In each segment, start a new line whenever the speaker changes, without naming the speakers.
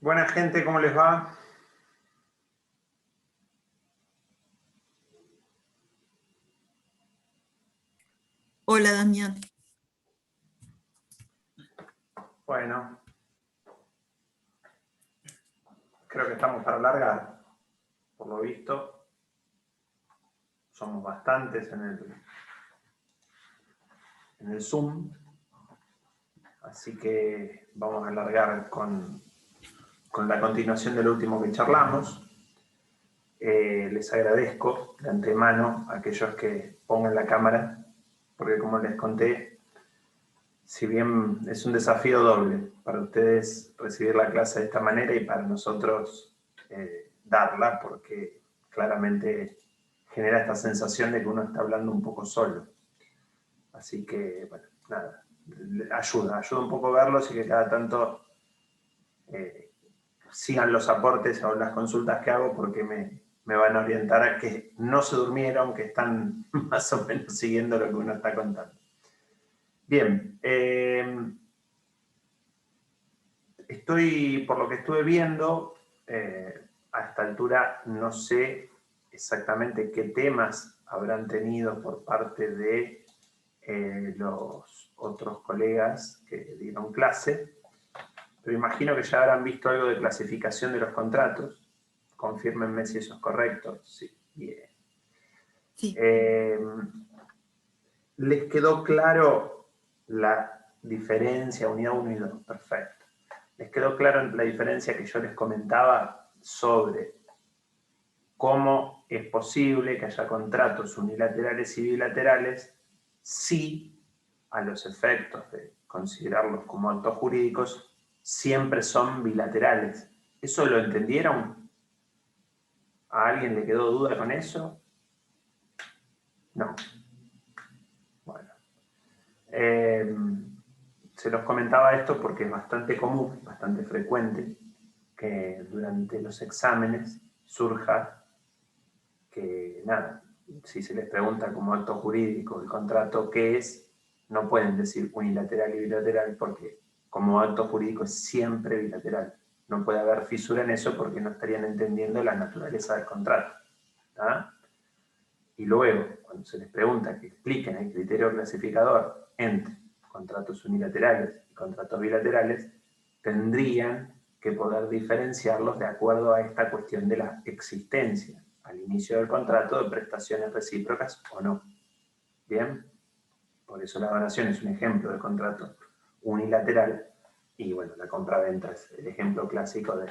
Buena gente, ¿cómo les va?
Hola, Damián.
Bueno, creo que estamos para largar. Por lo visto, somos bastantes en el Zoom. Así que vamos a alargar con la continuación de lo último que charlamos. Les agradezco de antemano a aquellos que pongan la cámara, porque como les conté, si bien es un desafío doble para ustedes recibir la clase de esta manera y para nosotros darla, porque claramente genera esta sensación de que uno está hablando un poco solo. Así que, bueno, nada, ayuda un poco verlos y que cada tanto sigan los aportes o las consultas que hago, porque me van a orientar a que no se durmieron, que están más o menos siguiendo lo que uno está contando. Bien, por lo que estuve viendo, a esta altura no sé exactamente qué temas habrán tenido por parte de los otros colegas que dieron clase, pero imagino que ya habrán visto algo de clasificación de los contratos. Confírmenme si eso es correcto. Sí, bien.
Sí.
¿Les quedó claro la diferencia, unidad 1 y 2? Perfecto. ¿Les quedó claro la diferencia que yo les comentaba sobre cómo es posible que haya contratos unilaterales y bilaterales si, a los efectos de considerarlos como actos jurídicos, siempre son bilaterales? ¿Eso lo entendieron? ¿A alguien le quedó duda con eso? No. Bueno. Se los comentaba esto porque es bastante común, bastante frecuente, que durante los exámenes surja que, nada, si se les pregunta como acto jurídico el contrato qué es, no pueden decir unilateral y bilateral, porque como acto jurídico es siempre bilateral. No puede haber fisura en eso porque no estarían entendiendo la naturaleza del contrato. ¿Tá? Y luego, cuando se les pregunta que expliquen el criterio clasificador entre contratos unilaterales y contratos bilaterales, tendrían que poder diferenciarlos de acuerdo a esta cuestión de la existencia al inicio del contrato de prestaciones recíprocas o no. ¿Bien? Por eso la donación es un ejemplo de contrato unilateral y, bueno, la compra-venta es el ejemplo clásico de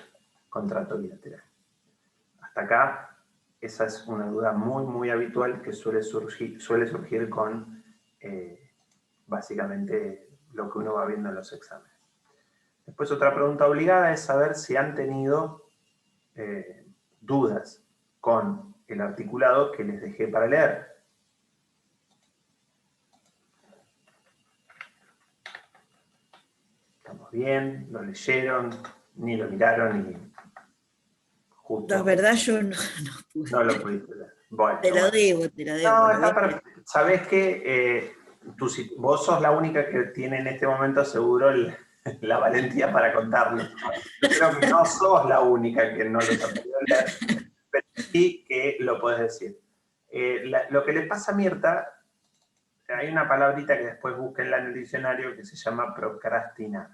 contrato bilateral. Hasta acá, esa es una duda muy, muy habitual que suele surgir con básicamente lo que uno va viendo en los exámenes. Después, otra pregunta obligada es saber si han tenido dudas con el articulado que les dejé para leer. ¿Estamos bien? ¿Lo leyeron? ¿Ni lo miraron? Ni justo.
La verdad yo no pude.
No lo pudiste leer. Bueno,
Te la debo.
No, está perfecto. Sabés que vos sos la única que tiene en este momento seguro la valentía para contarlo. Yo creo que no sos la única que no los ha podido leer, pero sí que lo podés decir. Lo que le pasa a Mirta, hay una palabrita que después búsquenla en el diccionario que se llama procrastinar.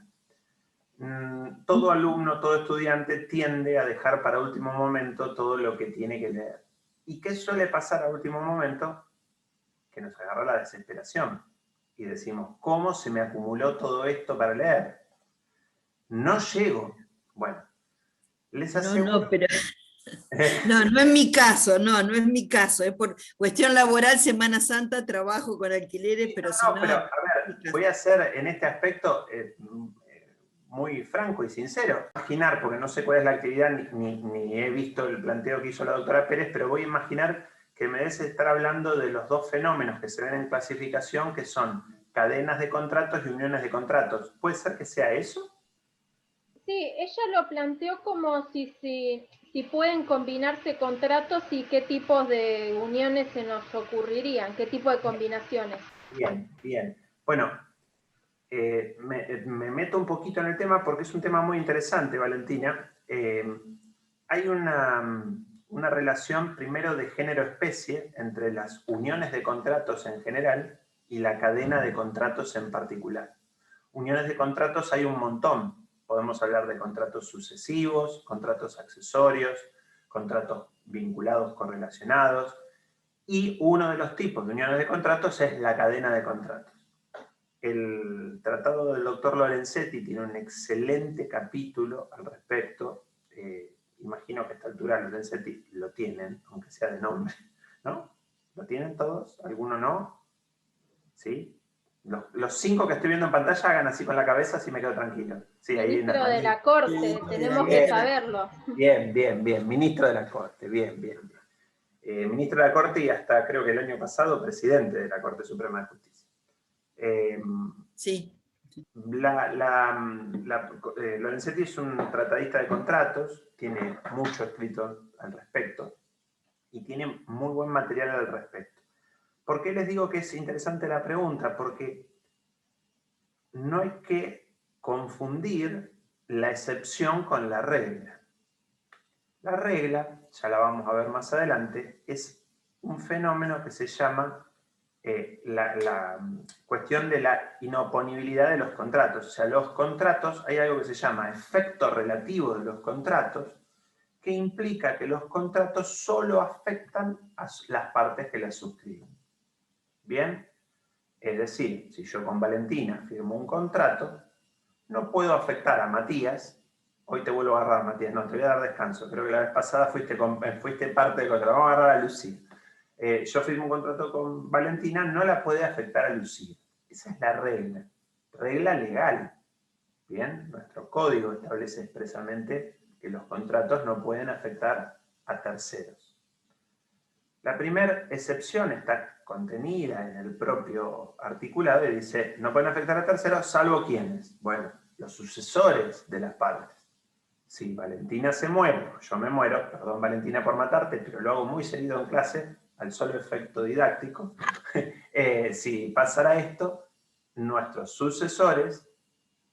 Todo alumno, todo estudiante tiende a dejar para último momento todo lo que tiene que leer. ¿Y qué suele pasar a último momento? Que nos agarra la desesperación y decimos, ¿cómo se me acumuló todo esto para leer? No llego. Bueno, les aseguro...
No, pero... No es mi caso, no es mi caso. Es por cuestión laboral, Semana Santa, trabajo con alquileres, pero si no...
pero a ver, voy a ser en este aspecto muy franco y sincero. Imaginar, porque no sé cuál es la actividad, ni he visto el planteo que hizo la doctora Pérez, pero voy a imaginar que me debes estar hablando de los dos fenómenos que se ven en clasificación, que son cadenas de contratos y uniones de contratos. ¿Puede ser que sea eso?
Sí, ella lo planteó como si pueden combinarse contratos y qué tipos de uniones se nos ocurrirían, qué tipo de combinaciones.
Bien, bien. Bueno, me meto un poquito en el tema porque es un tema muy interesante, Valentina. Hay una relación primero de género-especie entre las uniones de contratos en general y la cadena de contratos en particular. Uniones de contratos hay un montón. Podemos hablar de contratos sucesivos, contratos accesorios, contratos vinculados correlacionados, y uno de los tipos de uniones de contratos es la cadena de contratos. El tratado del doctor Lorenzetti tiene un excelente capítulo al respecto. Imagino que a esta altura Lorenzetti lo tienen, aunque sea de nombre, ¿no? ¿Lo tienen todos? ¿Alguno no? ¿Sí? Los 5 que estoy viendo en pantalla hagan así con la cabeza, así me quedo tranquilo. Sí, ahí
Ministro de la Corte, tenemos que saberlo.
Bien, bien, bien. Ministro de la Corte, bien, bien, bien. Ministro de la Corte y hasta creo que el año pasado presidente de la Corte Suprema de Justicia.
Sí.
Lorenzetti es un tratadista de contratos, tiene mucho escrito al respecto y tiene muy buen material al respecto. ¿Por qué les digo que es interesante la pregunta? Porque no hay que confundir la excepción con la regla. La regla, ya la vamos a ver más adelante, es un fenómeno que se llama la cuestión de la inoponibilidad de los contratos. O sea, los contratos, hay algo que se llama efecto relativo de los contratos, que implica que los contratos solo afectan a las partes que las suscriben. ¿Bien? Es decir, si yo con Valentina firmo un contrato, no puedo afectar a Matías. Hoy te vuelvo a agarrar, Matías, no, te voy a dar descanso. Creo que la vez pasada fuiste parte del contrato. Vamos a agarrar a Lucía. Yo firmo un contrato con Valentina, no la puede afectar a Lucía. Esa es la regla. Regla legal. Bien, nuestro código establece expresamente que los contratos no pueden afectar a terceros. La primera excepción está contenida en el propio articulado y dice, no pueden afectar a terceros, salvo ¿quiénes? Bueno, los sucesores de las partes. Si Valentina se muere, o yo me muero, perdón Valentina por matarte, pero lo hago muy seguido en clase, al solo efecto didáctico, si pasara esto, nuestros sucesores,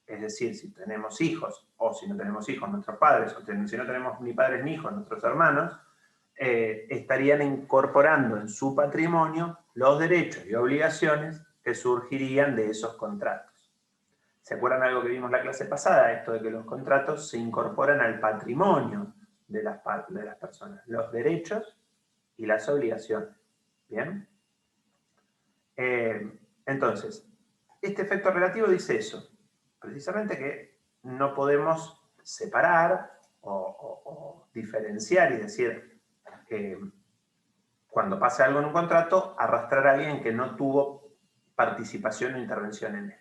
es decir, si tenemos hijos, o si no tenemos hijos, nuestros padres, o si no tenemos ni padres ni hijos, nuestros hermanos, estarían incorporando en su patrimonio los derechos y obligaciones que surgirían de esos contratos. ¿Se acuerdan algo que vimos la clase pasada? Esto de que los contratos se incorporan al patrimonio de las personas, los derechos y las obligaciones. ¿Bien? Entonces, este efecto relativo dice eso, precisamente que no podemos separar o diferenciar y decir que cuando pase algo en un contrato, arrastrar a alguien que no tuvo participación o intervención en él.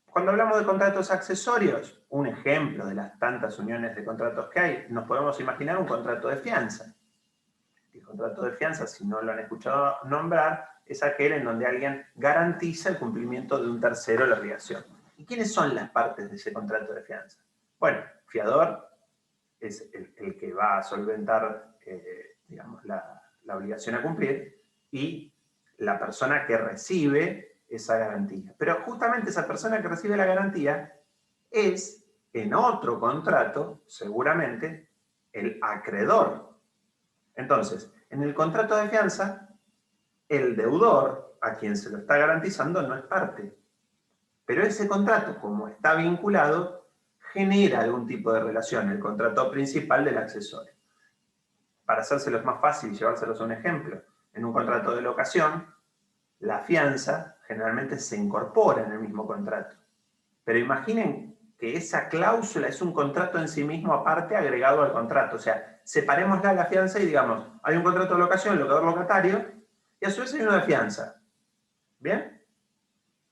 Cuando hablamos de contratos accesorios, un ejemplo de las tantas uniones de contratos que hay, nos podemos imaginar un contrato de fianza. El contrato de fianza, si no lo han escuchado nombrar, es aquel en donde alguien garantiza el cumplimiento de un tercero la obligación. ¿Y quiénes son las partes de ese contrato de fianza? Bueno, fiador es el que va a solventar digamos, la obligación a cumplir y la persona que recibe esa garantía. Pero justamente esa persona que recibe la garantía es, en otro contrato, seguramente, el acreedor. Entonces, en el contrato de fianza, el deudor, a quien se lo está garantizando, no es parte. Pero ese contrato, como está vinculado, genera algún tipo de relación, el contrato principal del accesorio. Para hacérselos más fácil y llevárselos a un ejemplo, en un contrato de locación, la fianza generalmente se incorpora en el mismo contrato. Pero imaginen que esa cláusula es un contrato en sí mismo aparte agregado al contrato. O sea, separémosla la fianza y digamos, hay un contrato de locación, locador-locatario, y a su vez hay uno de fianza. ¿Bien?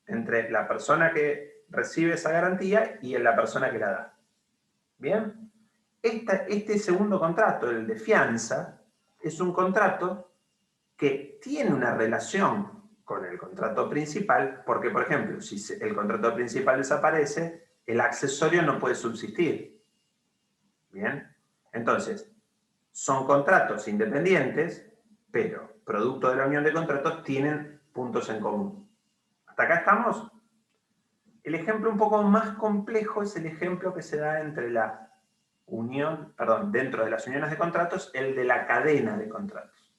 Entre la persona que recibe esa garantía y la persona que la da. ¿Bien? Este segundo contrato, el de fianza, es un contrato que tiene una relación con el contrato principal, porque, por ejemplo, si el contrato principal desaparece, el accesorio no puede subsistir. ¿Bien? Entonces, son contratos independientes, pero producto de la unión de contratos tienen puntos en común. ¿Hasta acá estamos? El ejemplo un poco más complejo es el ejemplo que se da entre la unión, perdón, dentro de las uniones de contratos, el de la cadena de contratos.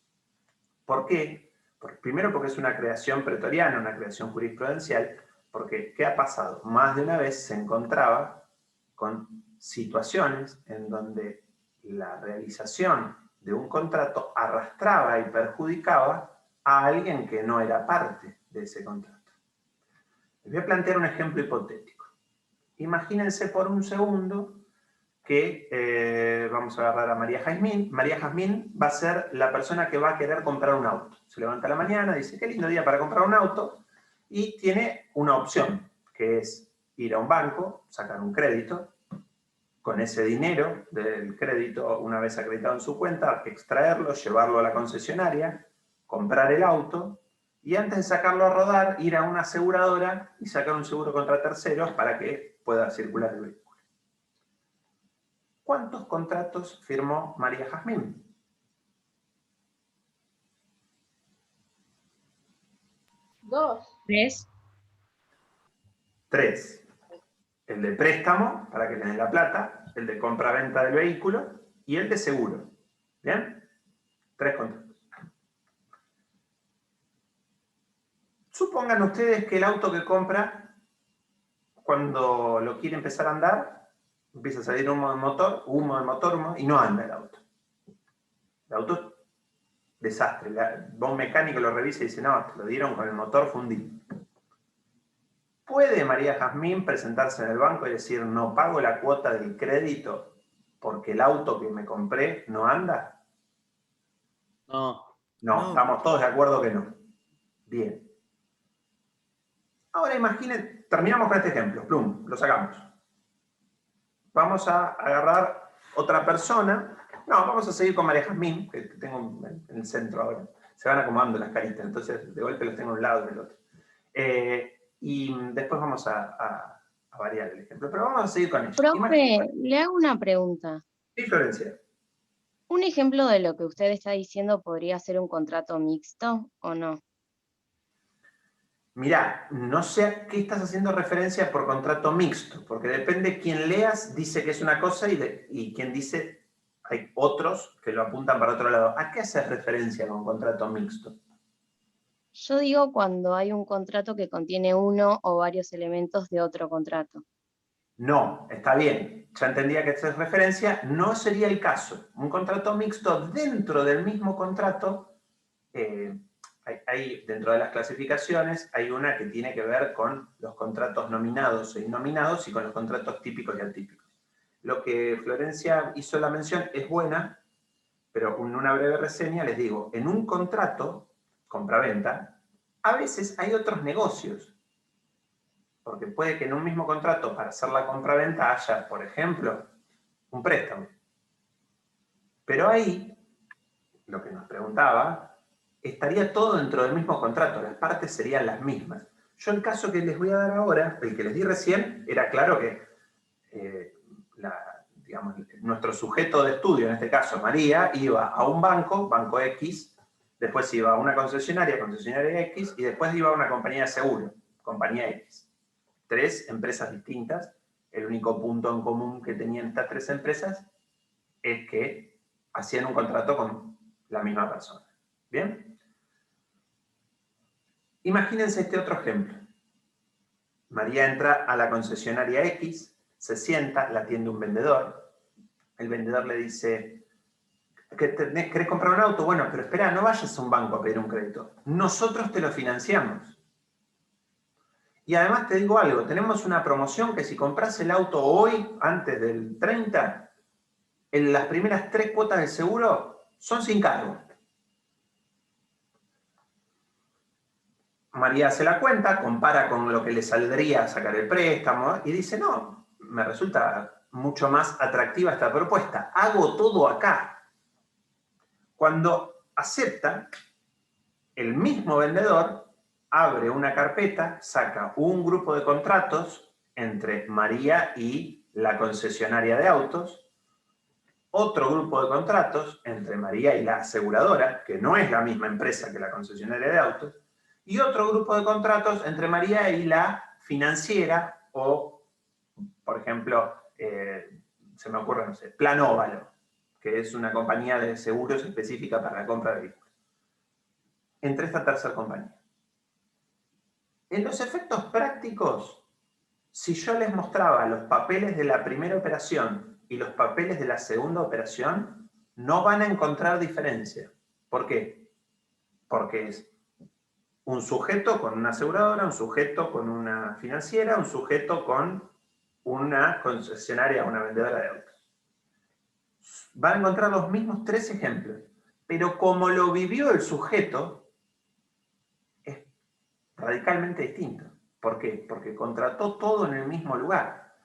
¿Por qué? Primero porque es una creación pretoriana, una creación jurisprudencial, porque ¿qué ha pasado? Más de una vez se encontraba con situaciones en donde la realización de un contrato arrastraba y perjudicaba a alguien que no era parte de ese contrato. Les voy a plantear un ejemplo hipotético. Imagínense por un segundo que vamos a agarrar a María Jazmín. María Jazmín va a ser la persona que va a querer comprar un auto. Se levanta a la mañana, dice, qué lindo día para comprar un auto, y tiene una opción, que es ir a un banco, sacar un crédito, con ese dinero del crédito, una vez acreditado en su cuenta, extraerlo, llevarlo a la concesionaria, comprar el auto, y antes de sacarlo a rodar, ir a una aseguradora y sacar un seguro contra terceros para que pueda circular el vehículo. ¿Cuántos contratos firmó María Jazmín?
2.
3.
3. El de préstamo, para que le den la plata, el de compra-venta del vehículo y el de seguro. ¿Bien? 3 contratos. Supongan ustedes que el auto que compra, cuando lo quiere empezar a andar, empieza a salir humo del motor, y no anda el auto. El auto es desastre. Va un mecánico, lo revisa y dice, no, te lo dieron con el motor fundido. ¿Puede María Jazmín presentarse en el banco y decir, no pago la cuota del crédito porque el auto que me compré no anda?
No.
No, estamos todos de acuerdo que no. Bien. Ahora imaginen, terminamos con este ejemplo, plum, lo sacamos. Vamos a agarrar otra persona. No, vamos a seguir con María Jazmín, que tengo en el centro ahora. Se van acomodando las caritas, entonces de golpe los tengo a un lado y del otro. Y después vamos a variar el ejemplo, pero vamos a seguir con ello.
Profe, le hago una pregunta.
Sí, Florencia.
¿Un ejemplo de lo que usted está diciendo podría ser un contrato mixto o no?
Mirá, no sé a qué estás haciendo referencia por contrato mixto, porque depende quién leas, dice que es una cosa y quien dice, hay otros que lo apuntan para otro lado. ¿A qué haces referencia con contrato mixto?
Yo digo cuando hay un contrato que contiene uno o varios elementos de otro contrato.
No, está bien, ya entendía que haces referencia, no sería el caso. Un contrato mixto, dentro del mismo contrato, hay dentro de las clasificaciones, hay una que tiene que ver con los contratos nominados e innominados y con los contratos típicos y atípicos. Lo que Florencia hizo la mención es buena, pero en una breve reseña les digo, en un contrato, compra-venta, a veces hay otros negocios. Porque puede que en un mismo contrato, para hacer la compra-venta, haya, por ejemplo, un préstamo. Pero ahí, lo que nos preguntaba, estaría todo dentro del mismo contrato, las partes serían las mismas. Yo el caso que les voy a dar ahora, el que les di recién, era claro que digamos, nuestro sujeto de estudio, en este caso María, iba a un banco, banco X, después iba a una concesionaria, concesionaria X, y después iba a una compañía de seguro, compañía X. 3 empresas distintas. El único punto en común que tenían estas 3 empresas es que hacían un contrato con la misma persona. ¿Bien? Imagínense este otro ejemplo. María entra a la concesionaria X, se sienta, la atiende un vendedor. El vendedor le dice, ¿querés comprar un auto? Bueno, pero espera, no vayas a un banco a pedir un crédito. Nosotros te lo financiamos. Y además te digo algo, tenemos una promoción que si compras el auto hoy, antes del 30, en las primeras 3 cuotas del seguro son sin cargo. María hace la cuenta, compara con lo que le saldría sacar el préstamo y dice, no, me resulta mucho más atractiva esta propuesta, hago todo acá. Cuando acepta, el mismo vendedor abre una carpeta, saca un grupo de contratos entre María y la concesionaria de autos, otro grupo de contratos entre María y la aseguradora, que no es la misma empresa que la concesionaria de autos, y otro grupo de contratos entre María y la financiera o, por ejemplo, se me ocurre, no sé, Plan Óvalo, que es una compañía de seguros específica para la compra de vehículos. Entre esta tercera compañía. En los efectos prácticos, si yo les mostraba los papeles de la primera operación y los papeles de la segunda operación, no van a encontrar diferencia. ¿Por qué? Porque es un sujeto con una aseguradora, un sujeto con una financiera, un sujeto con una concesionaria, una vendedora de autos. Van a encontrar los mismos 3 ejemplos, pero como lo vivió el sujeto, es radicalmente distinto. ¿Por qué? Porque contrató todo en el mismo lugar.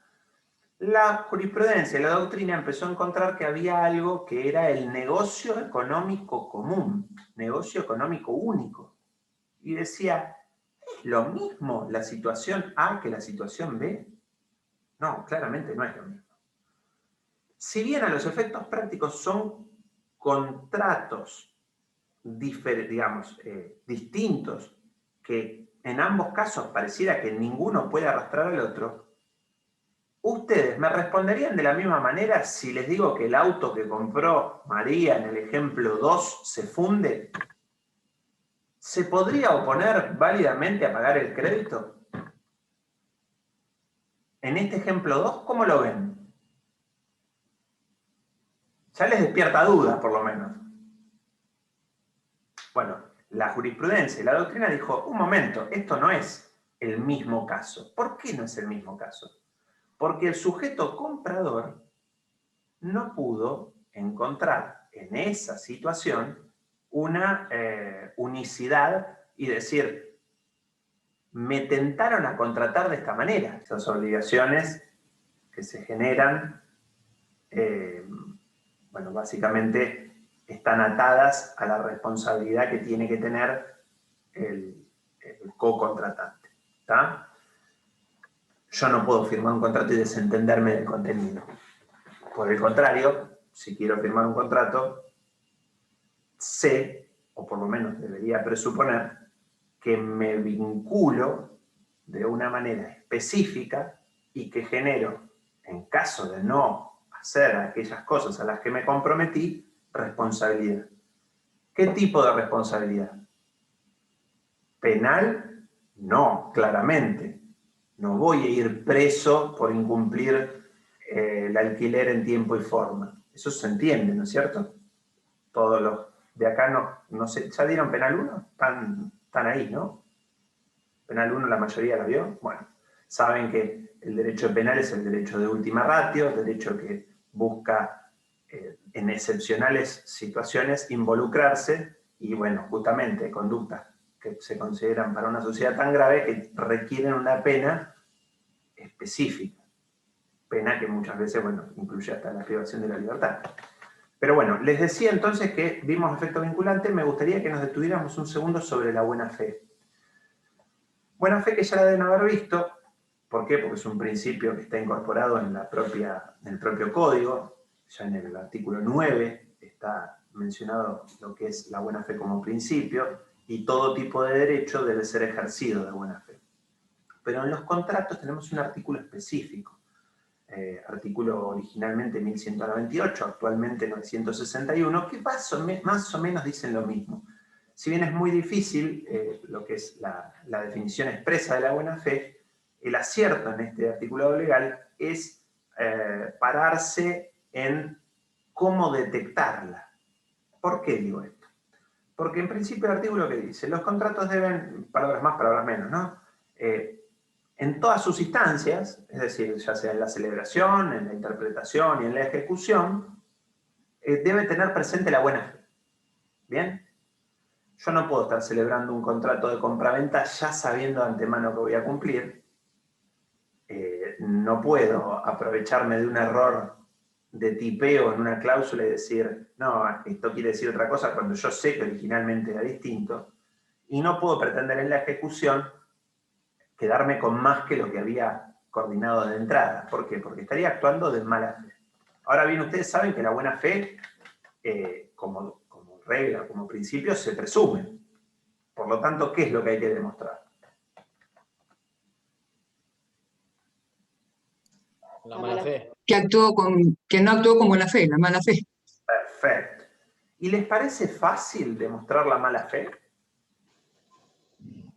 La jurisprudencia, la doctrina empezó a encontrar que había algo que era el negocio económico común, negocio económico único. Y decía, ¿es lo mismo la situación A que la situación B? No, claramente no es lo mismo. Si bien a los efectos prácticos son contratos digamos, distintos, que en ambos casos pareciera que ninguno puede arrastrar al otro, ¿ustedes me responderían de la misma manera si les digo que el auto que compró María en el ejemplo 2 se funde? ¿Se podría oponer válidamente a pagar el crédito? En este ejemplo 2, ¿cómo lo ven? Ya les despierta dudas, por lo menos. Bueno, la jurisprudencia y la doctrina dijo, un momento, esto no es el mismo caso. ¿Por qué no es el mismo caso? Porque el sujeto comprador no pudo encontrar en esa situación una unicidad y decir, me tentaron a contratar de esta manera. Esas obligaciones que se generan, bueno, básicamente están atadas a la responsabilidad que tiene que tener el co-contratante. ¿Está? Yo no puedo firmar un contrato y desentenderme del contenido. Por el contrario, si quiero firmar un contrato, sé, o por lo menos debería presuponer, que me vinculo de una manera específica y que genero, en caso de no hacer aquellas cosas a las que me comprometí, responsabilidad. ¿Qué tipo de responsabilidad? ¿Penal? No, claramente. No voy a ir preso por incumplir el alquiler en tiempo y forma. Eso se entiende, ¿no es cierto? Todos los de acá no sé, ¿ya dieron penal 1? Están ahí, ¿no? Penal 1 la mayoría la vio. Bueno, saben que el derecho penal es el derecho de última ratio, el derecho que busca en excepcionales situaciones involucrarse y, bueno, justamente conductas que se consideran para una sociedad tan grave que requieren una pena específica. Pena que muchas veces, bueno, incluye hasta la privación de la libertad. Pero bueno, les decía entonces que vimos efecto vinculante. Me gustaría que nos detuviéramos un segundo sobre la buena fe. Buena fe que ya la deben haber visto. ¿Por qué? Porque es un principio que está incorporado en el propio código. Ya en el artículo 9 está mencionado lo que es la buena fe como principio y todo tipo de derecho debe ser ejercido de buena fe. Pero en los contratos tenemos un artículo específico. Artículo originalmente 1198, actualmente 961, que más o menos dicen lo mismo. Si bien es muy difícil lo que es la definición expresa de la buena fe, el acierto en este artículo legal es pararse en cómo detectarla. ¿Por qué digo esto? Porque en principio el artículo que dice, los contratos deben, palabras más, palabras menos, ¿no? En todas sus instancias, es decir, ya sea en la celebración, en la interpretación y en la ejecución, debe tener presente la buena fe. ¿Bien? Yo no puedo estar celebrando un contrato de compraventa ya sabiendo de antemano que voy a cumplir. No puedo aprovecharme de un error de tipeo en una cláusula y decir, no, esto quiere decir otra cosa cuando yo sé que originalmente era distinto. Y no puedo pretender en la ejecución quedarme con más que lo que había coordinado de entrada. ¿Por qué? Porque estaría actuando de mala fe. Ahora bien, ustedes saben que la buena fe, como regla, como principio, se presume. Por lo tanto, ¿qué es lo que hay que demostrar?
La mala fe.
Que no actuó con buena fe, la mala fe.
Perfecto. ¿Y les parece fácil demostrar la mala fe?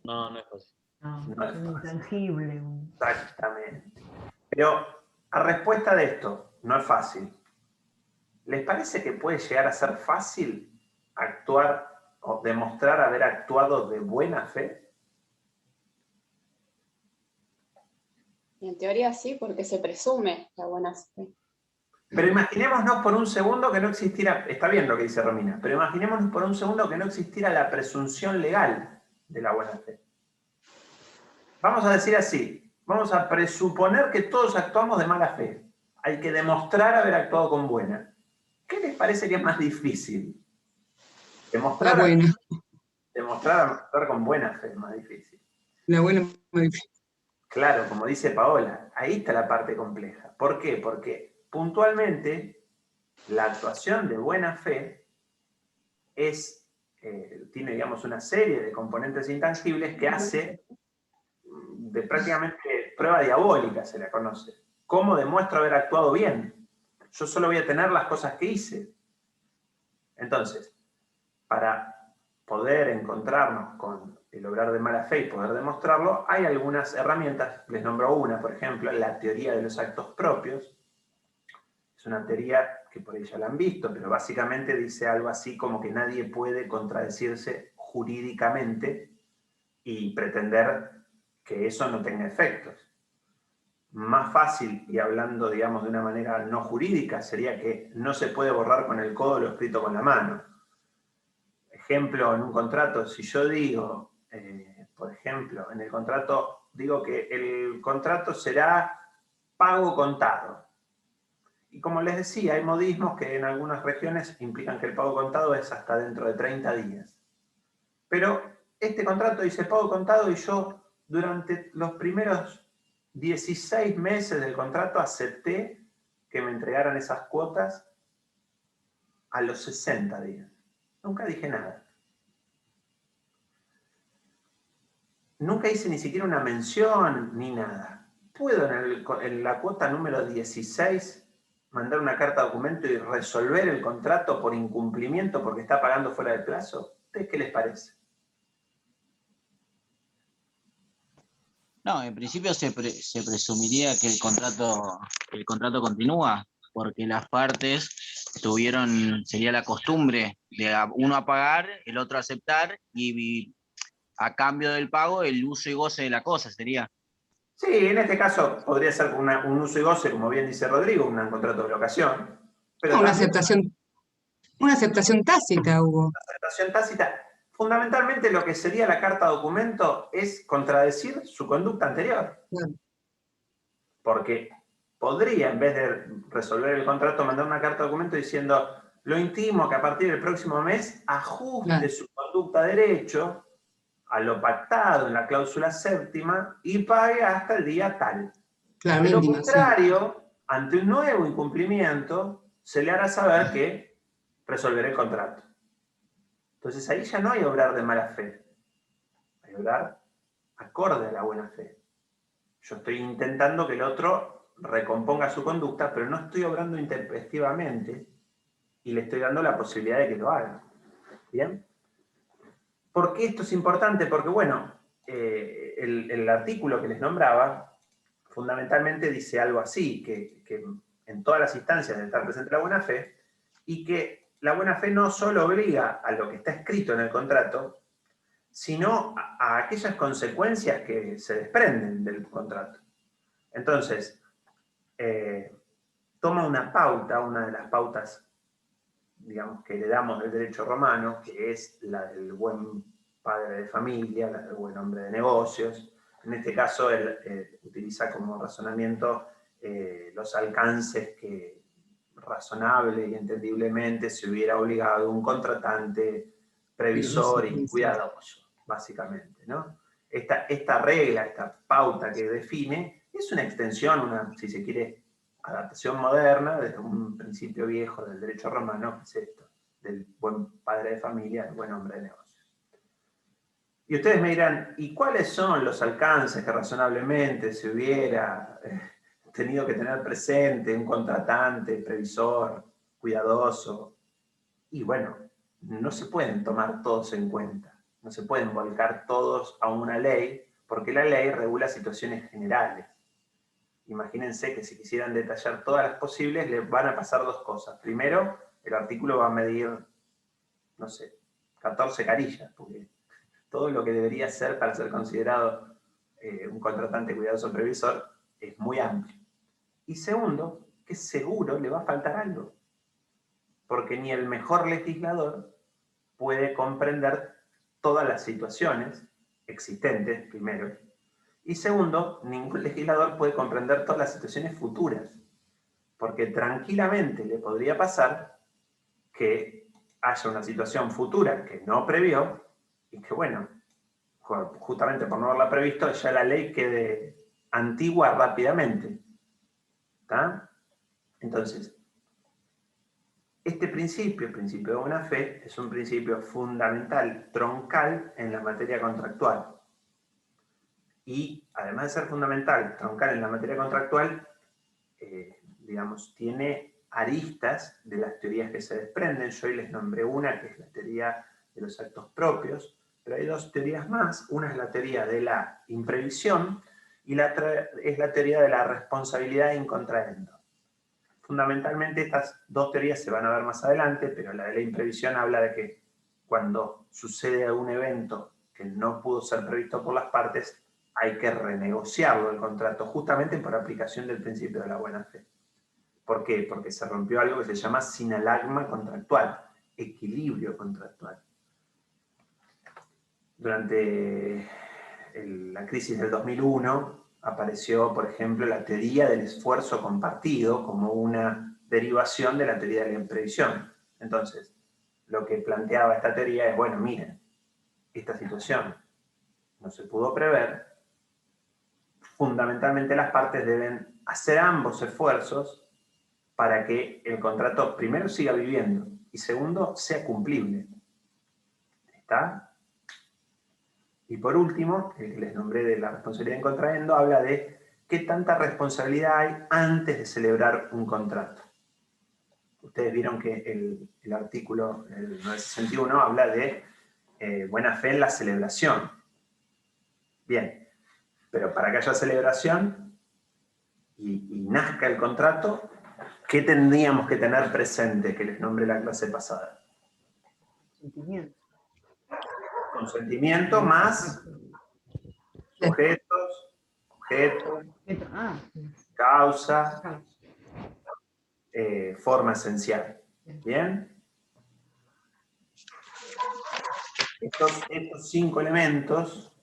No, no es fácil.
No,
No es
es un
fácil.
intangible.
Exactamente. Pero a respuesta de esto, no es fácil. ¿Les parece que puede llegar a ser fácil actuar o demostrar haber actuado de buena fe?
En teoría sí, porque se presume la buena fe.
Pero imaginémonos por un segundo que no existiera, está bien lo que dice Romina, pero imaginémonos por un segundo que no existiera la presunción legal de la buena fe. Vamos a decir así, vamos a presuponer que todos actuamos de mala fe. Hay que demostrar haber actuado con buena. ¿Qué les parece que es más difícil?
La buena.
Demostrar actuar con buena fe es más difícil.
La buena es más difícil.
Claro, como dice Paola, ahí está la parte compleja. ¿Por qué? Porque puntualmente la actuación de buena fe tiene, digamos, una serie de componentes intangibles que hace de prácticamente prueba diabólica, se la conoce. ¿Cómo demuestro haber actuado bien? Yo solo voy a tener las cosas que hice. Entonces, para poder encontrarnos con el obrar de mala fe y poder demostrarlo, hay algunas herramientas. Les nombro una, por ejemplo, la teoría de los actos propios. Es una teoría que por ahí ya la han visto, pero básicamente dice algo así como que nadie puede contradecirse jurídicamente y pretender que eso no tenga efectos. Más fácil, y hablando, digamos, de una manera no jurídica, sería que no se puede borrar con el codo lo escrito con la mano. Ejemplo, en un contrato, si yo digo, por ejemplo, en el contrato, digo que el contrato será pago contado. Y como les decía, hay modismos que en algunas regiones implican que el pago contado es hasta dentro de 30 días. Pero este contrato dice pago contado y yo durante los primeros 16 meses del contrato acepté que me entregaran esas cuotas a los 60 días. Nunca dije nada. Nunca hice ni siquiera una mención ni nada. ¿Puedo en la cuota número 16 mandar una carta de documento y resolver el contrato por incumplimiento porque está pagando fuera de plazo? ¿Ustedes qué les parece?
No, en principio se presumiría que el contrato continúa, porque las partes sería la costumbre de uno a pagar, el otro a aceptar, y a cambio del pago, el uso y goce de la cosa sería.
Sí, en este caso podría ser un uso y goce, como bien dice Rodrigo, un contrato de locación. Pero
Una
también
aceptación tácita hubo.
una aceptación tácita. Fundamentalmente lo que sería la carta documento es contradecir su conducta anterior.
Claro.
Porque podría, en vez de resolver el contrato, mandar una carta documento diciendo lo intimo que a partir del próximo mes ajuste su conducta de derecho a lo pactado en la cláusula séptima y pague hasta el día tal.
Claro,
De lo
íntima,
contrario, sí, ante un nuevo incumplimiento, se le hará saber que resolverá el contrato. Entonces ahí ya no hay obrar de mala fe, hay obrar acorde a la buena fe. Yo estoy intentando que el otro recomponga su conducta, pero no estoy obrando intempestivamente y le estoy dando la posibilidad de que lo haga. ¿Bien? ¿Por qué esto es importante? Porque, bueno, el artículo que les nombraba fundamentalmente dice algo así, que en todas las instancias debe estar presente la buena fe, y que la buena fe no solo obliga a lo que está escrito en el contrato, sino a aquellas consecuencias que se desprenden del contrato. Entonces, toma una pauta, una de las pautas, digamos, que heredamos del derecho romano, que es la del buen padre de familia, la del buen hombre de negocios. En este caso, él utiliza como razonamiento los alcances que razonable y entendiblemente se hubiera obligado un contratante previsor y cuidadoso, básicamente, ¿no? Esta regla, esta pauta que define, es una extensión, si se quiere, adaptación moderna desde un principio viejo del derecho romano, que es esto, del buen padre de familia, del buen hombre de negocios. Y ustedes me dirán, ¿y cuáles son los alcances que razonablemente se hubiera tenido que tener presente un contratante, previsor, cuidadoso. Y bueno, no se pueden tomar todos en cuenta. No se pueden volcar todos a una ley, porque la ley regula situaciones generales. Imagínense que si quisieran detallar todas las posibles, les van a pasar dos cosas. Primero, el artículo va a medir, no sé, 14 carillas, porque todo lo que debería ser para ser considerado un contratante cuidadoso previsor es muy amplio. Y segundo, que seguro le va a faltar algo, porque ni el mejor legislador puede comprender todas las situaciones existentes, primero, y segundo, ningún legislador puede comprender todas las situaciones futuras, porque tranquilamente le podría pasar que haya una situación futura que no previó, y que bueno, justamente por no haberla previsto, ya la ley quede antigua rápidamente. ¿Está? Entonces, este principio, el principio de buena fe, es un principio fundamental, troncal en la materia contractual. Y además de ser fundamental, troncal en la materia contractual, digamos, tiene aristas de las teorías que se desprenden. Yo hoy les nombré una, que es la teoría de los actos propios, pero hay dos teorías más. Una es la teoría de la imprevisión y la otra es la teoría de la responsabilidad in contraendo. Fundamentalmente estas dos teorías se van a ver más adelante, pero la de la imprevisión habla de que cuando sucede algún evento que no pudo ser previsto por las partes, hay que renegociarlo el contrato, justamente por aplicación del principio de la buena fe. ¿Por qué? Porque se rompió algo que se llama sinalagma contractual, equilibrio contractual. Durante la crisis del 2001 apareció, por ejemplo, la teoría del esfuerzo compartido como una derivación de la teoría de la imprevisión. Entonces, lo que planteaba esta teoría es, bueno, miren, esta situación no se pudo prever, fundamentalmente las partes deben hacer ambos esfuerzos para que el contrato primero siga viviendo y segundo sea cumplible. ¿Está? Y por último, el que les nombré de la responsabilidad en contraendo, habla de qué tanta responsabilidad hay antes de celebrar un contrato. Ustedes vieron que el artículo, el 961, habla de buena fe en la celebración. Bien, pero para que haya celebración y nazca el contrato, ¿qué tendríamos que tener presente que les nombré la clase pasada?
Sentimiento.
Consentimiento más sujetos, objeto, causa, forma esencial. ¿Bien? Estos 5 elementos